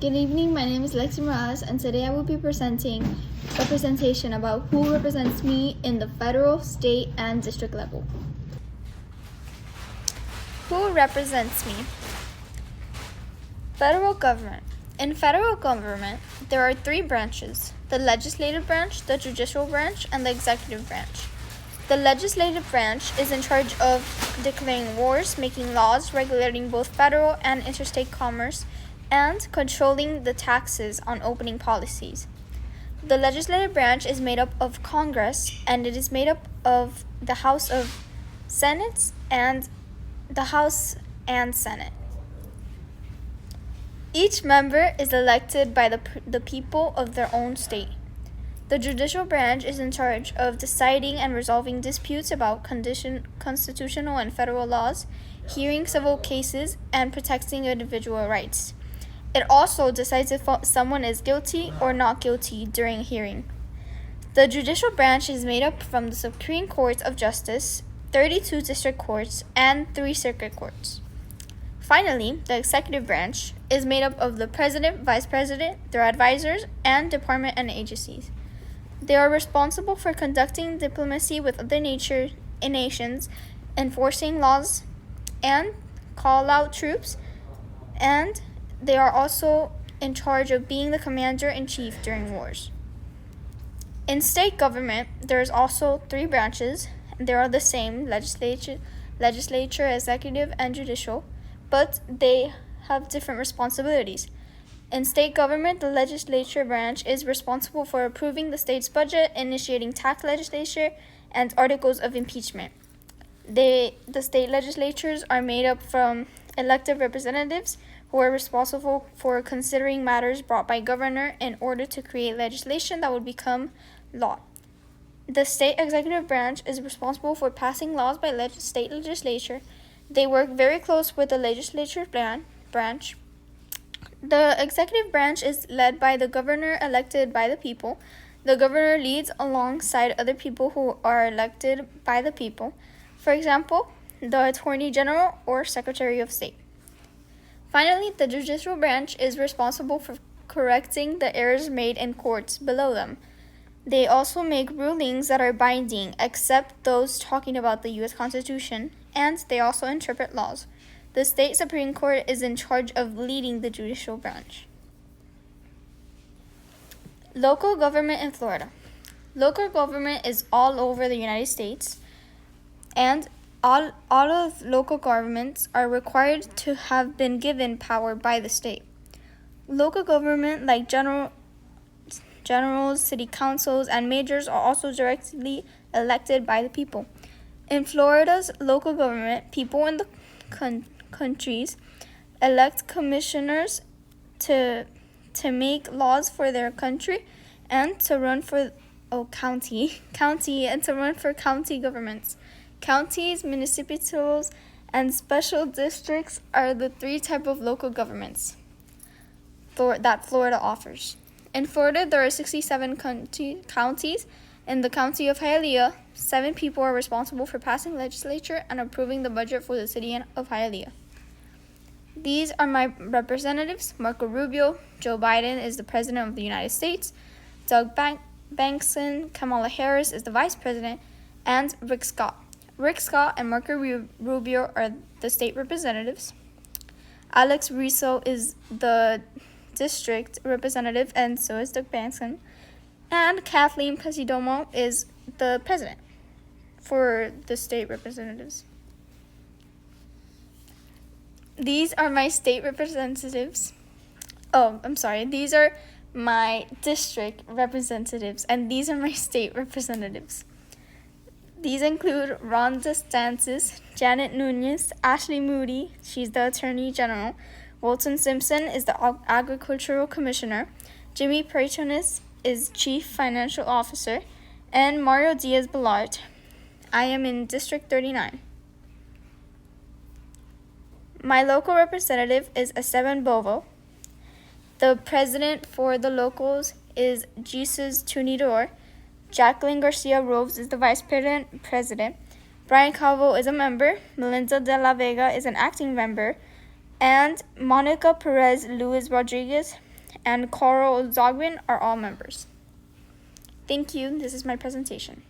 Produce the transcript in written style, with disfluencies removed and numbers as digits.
Good evening, my name is Lexi Morales, and today I will be presenting a presentation about who represents me in the federal, state, and district level. Who represents me? Federal government. In federal government, there are three branches: the legislative branch, the judicial branch, and the executive branch. The legislative branch is in charge of declaring wars, making laws, regulating both federal and interstate commerce, and controlling the taxes on opening policies. The legislative branch is made up of Congress, and it is made up of the House of Senate and the House and Senate. Each member is elected by the people of their own state. The judicial branch is in charge of deciding and resolving disputes about constitutional and federal laws, hearing civil cases, and protecting individual rights. It also decides if someone is guilty or not guilty during a hearing. The judicial branch is made up from the Supreme Court of Justice, 32 district courts, and 3 circuit courts. Finally, the executive branch is made up of the president, vice president, their advisors, and department and agencies. They are responsible for conducting diplomacy with other nations, enforcing laws, and call out troops, and they are also in charge of being the commander-in-chief during wars. In state government, there is also 3 branches. They are the same: legislature, executive, and judicial, but they have different responsibilities. In state government, the legislature branch is responsible for approving the state's budget, initiating tax legislation, and articles of impeachment. The state legislatures are made up from elected representatives who are responsible for considering matters brought by governor in order to create legislation that would become law. The state executive branch is responsible for passing laws by state legislature. They work very close with the legislature branch. The executive branch is led by the governor elected by the people. The governor leads alongside other people who are elected by the people. For example, the Attorney General or Secretary of State. Finally, the judicial branch is responsible for correcting the errors made in courts below them. They also make rulings that are binding, except those talking about the U.S. Constitution, and they also interpret laws. The state Supreme Court is in charge of leading the judicial branch. Local government in Florida. Local government is all over the United States, and all of local governments are required to have been given power by the state. Local government, like generals, city councils, and mayors, are also directly elected by the people. In Florida's local government, people in the countries elect commissioners to make laws for their country and to run for county and to run for county governments. Counties, municipalities, and special districts are the 3 types of local governments that Florida offers. In Florida, there are 67 counties. In the county of Hialeah, 7 people are responsible for passing legislature and approving the budget for the city of Hialeah. These are my representatives: Marco Rubio. Joe Biden is the President of the United States. Doug Bankson. Kamala Harris is the Vice President. And Rick Scott. Rick Scott and Marco Rubio are the state representatives. Alex Riso is the district representative, and so is Doug Bankson. And Kathleen Pasidomo is the president for the state representatives. These are my state representatives. These are my district representatives, and these are my state representatives. These include Ron DeSantis, Janet Nunez, Ashley Moody, she's the Attorney General, Walton Simpson is the Agricultural Commissioner, Jimmy Patronis is Chief Financial Officer, and Mario Diaz-Balart. I am in District 39. My local representative is Esteban Bovo. The president for the locals is Jesus Tunidor. Jacqueline Garcia Roves is the vice president. Brian Calvo is a member. Melinda de la Vega is an acting member. And Monica Perez Luis Rodriguez and Carl Zogwin are all members. Thank you. This is my presentation.